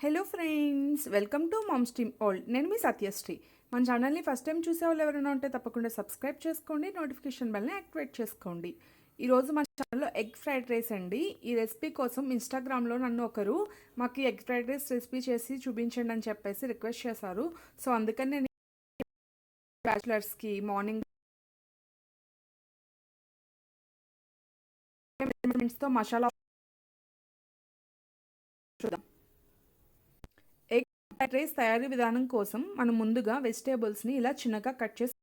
Hello friends, welcome to mom's team old. నేను మీ సత్యశ్రీ. మన ఛానల్ని ఫస్ట్ టైం చూసే వాళ్ళు ఎవరైనా ఉంటే తప్పకుండా సబ్స్క్రైబ్ చేసుకోండి, నోటిఫికేషన్ బెల్ని యాక్టివేట్ చేసుకోండి. ఈరోజు మన ఛానల్లో ఎగ్ ఫ్రైడ్ రైస్ అండి. ఈ రెసిపీ కోసం ఇన్స్టాగ్రామ్లో నన్ను ఒకరు మాకు ఎగ్ ఫ్రైడ్ రైస్ రెసిపీ చేసి చూపించండి అని చెప్పేసి రిక్వెస్ట్ చేశారు. సో అందుకని నేను బ్యాచిలర్స్కి మార్నింగ్ తో మసాలా చూద్దాం. ఎగ్ ఫ్రైడ్ రైస్ తయారీ విధానం కోసం మనం ముందుగా వెజిటేబుల్స్ని ఇలా చిన్నగా కట్ చేసి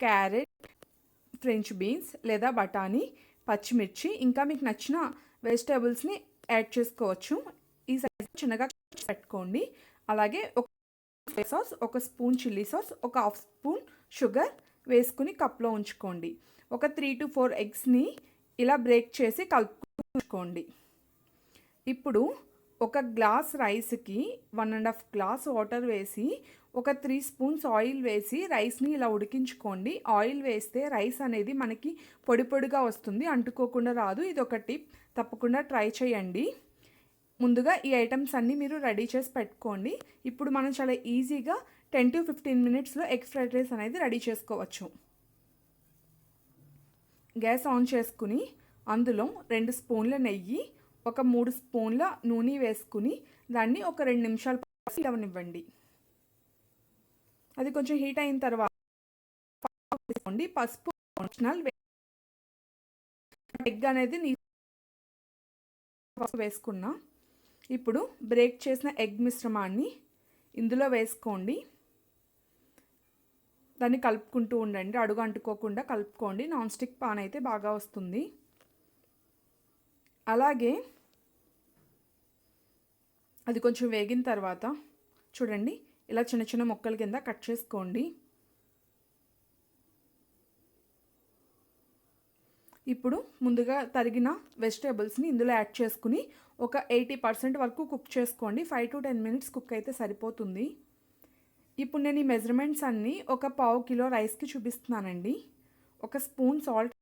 క్యారెట్, ఫ్రెంచ్ బీన్స్ లేదా బఠానీ, పచ్చిమిర్చి ఇంకా మీకు నచ్చిన వెజిటేబుల్స్ని యాడ్ చేసుకోవచ్చు. ఈ సైజ్ చిన్నగా పెట్టుకోండి. అలాగే ఒక సోయా సాస్, ఒక స్పూన్ చిల్లీ సాస్, ఒక హాఫ్ స్పూన్ షుగర్ వేసుకుని కప్లో ఉంచుకోండి. ఒక 3 to 4 ఎగ్స్ని ఇలా బ్రేక్ చేసి కలుపుకోండి. ఇప్పుడు ఒక గ్లాస్ రైస్కి 1.5 గ్లాస్ వాటర్ వేసి ఒక 3 స్పూన్స్ ఆయిల్ వేసి రైస్ని ఇలా ఉడికించుకోండి. ఆయిల్ వేస్తే రైస్ అనేది మనకి పొడి పొడిగా వస్తుంది, అంటుకోకుండా రాదు. ఇది ఒక టిప్, తప్పకుండా ట్రై చేయండి. ముందుగా ఈ ఐటమ్స్ అన్నీ మీరు రెడీ చేసి పెట్టుకోండి. ఇప్పుడు మనం చాలా ఈజీగా 10 to 15 మినిట్స్లో ఎగ్ ఫ్రైడ్ రైస్ అనేది రెడీ చేసుకోవచ్చు. గ్యాస్ ఆన్ చేసుకుని అందులో 2 స్పూన్ల నెయ్యి, ఒక 3 స్పూన్ల నూనె వేసుకుని దాన్ని ఒక 2 నిమిషాల పాటు ఇవ్వనివ్వండి. అది కొంచెం హీట్ అయిన తర్వాత వేసుకోండి. పసుపు ఎగ్ అనేది వేసుకున్నా. ఇప్పుడు బ్రేక్ చేసిన ఎగ్ మిశ్రమాన్ని ఇందులో వేసుకోండి. దాన్ని కలుపుకుంటూ ఉండండి, అడుగు అంటుకోకుండా కలుపుకోండి. నాన్ స్టిక్ పాన్ అయితే బాగా వస్తుంది. అలాగే అది కొంచెం వేగిన తర్వాత చూడండి, ఇలా చిన్న చిన్న ముక్కల కింద కట్ చేసుకోండి. ఇప్పుడు ముందుగా తరిగిన వెజిటేబుల్స్ని ఇందులో యాడ్ చేసుకుని ఒక 80% వరకు కుక్ చేసుకోండి. 5 to 10 మినిట్స్ కుక్ అయితే సరిపోతుంది. ఇప్పుడు నేను ఈ మెజర్మెంట్స్ అన్నీ ఒక 1/2 కిలో రైస్కి చూపిస్తున్నానండి. ఒక స్పూన్ సాల్ట్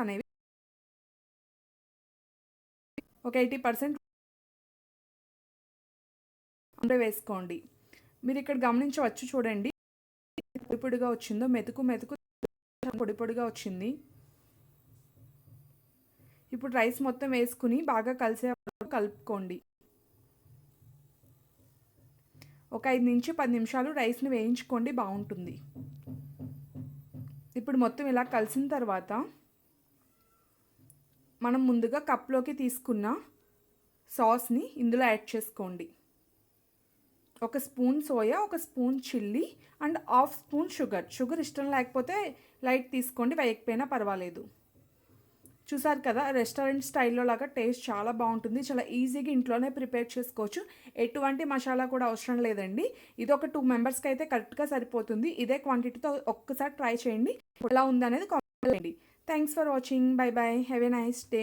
అనేవి ఒక 80% వేసుకోండి. మీరు ఇక్కడ గమనించవచ్చు, చూడండి పొడి పొడిగా వచ్చిందో, మెతుకు పొడి పొడిగా వచ్చింది. ఇప్పుడు రైస్ మొత్తం వేసుకుని బాగా కలిసే కలుపుకోండి. ఒక 5 నుంచి 10 నిమిషాలు రైస్ని వేయించుకోండి, బాగుంటుంది. ఇప్పుడు మొత్తం ఇలా కలిసిన తర్వాత మనం ముందుగా కప్లోకి తీసుకున్న సాస్ని ఇందులో యాడ్ చేసుకోండి. ఒక స్పూన్ సోయా, ఒక spoon chilli and half spoon sugar ఇష్టం లేకపోతే లైట్ తీసుకోండి, వేయకపోయినా పర్వాలేదు. చూసారు కదా, రెస్టారెంట్ స్టైల్లో లాగా టేస్ట్ చాలా బాగుంటుంది. చాలా ఈజీగా ఇంట్లోనే ప్రిపేర్ చేసుకోవచ్చు. ఎటువంటి మసాలా కూడా అవసరం లేదండి. ఇది ఒక 2 మెంబర్స్కి అయితే కరెక్ట్గా సరిపోతుంది. ఇదే క్వాంటిటీతో ఒక్కసారి ట్రై చేయండి. ఎలా ఉందనేది కామెంట్ చేయండి. Thanks for watching. By by. Have a nice day.